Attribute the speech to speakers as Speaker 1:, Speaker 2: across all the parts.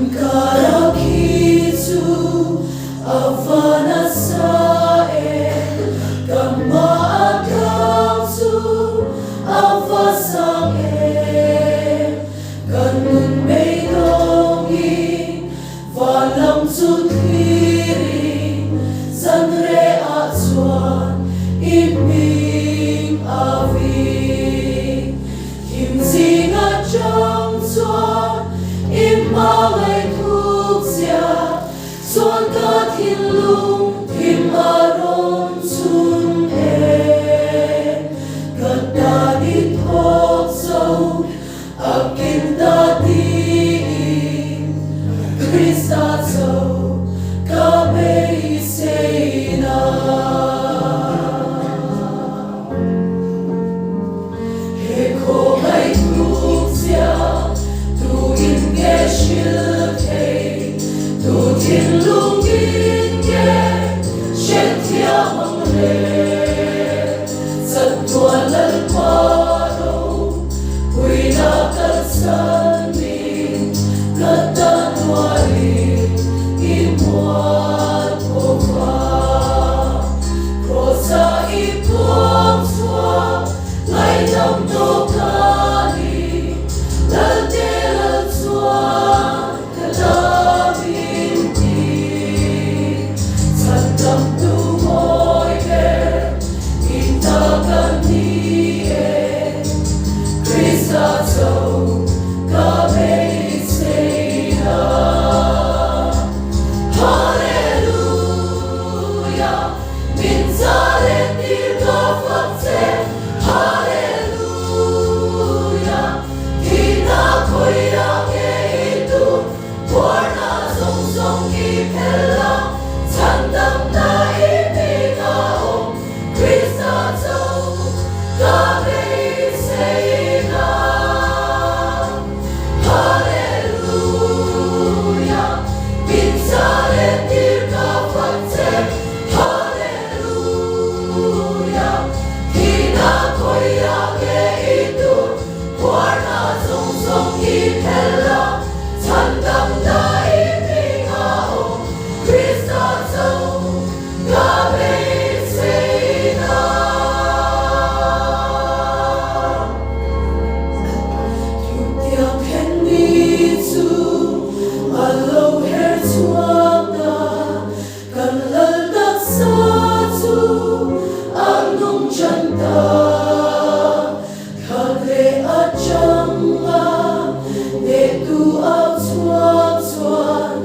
Speaker 1: Karakitu avanasaen kamaagautu avasangen kanun meidongi valam tutiri zanre atsuan iming avi kimzinga jamsuan imalay tuksia suan katilung timaron sun kadadit hokso akin datiin Kristaso kabeisena heko may tuksia tuin geschiltei tu tinlungin ge shetia mangle satwalan paro kuina kalsani katanwali imuat kova kosa ipong swa lainam dokani laldelal swa kadabinti sadam tumoyge intakaniye Kristaso kabeisena Halleluja minzalen dirgafakse Halleluja kinakoyage itu warna song ipella sandam na ibigao Kristaso kabeisena Halleluja minzalen dirgafakse Halleluja kinakoyage itu warna song ipella sandam na ibigao Kristaso kabeisena Tiang henditu alo hertuanda kan laldak satu anung janda kade ajanga netu autuan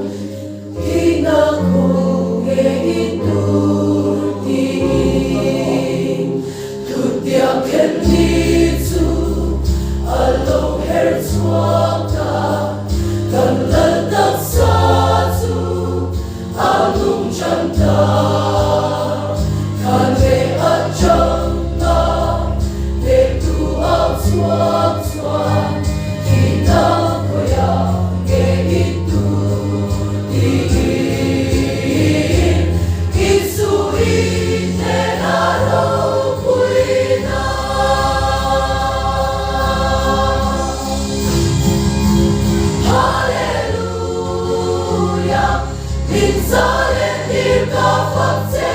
Speaker 1: hinako itu diin tiang henditu alo hertuanda kan laldak satu anung janda kade ajanga netu autuan kita koyage itu diin isu itenaro puina Halleluja minzalen dirgafakse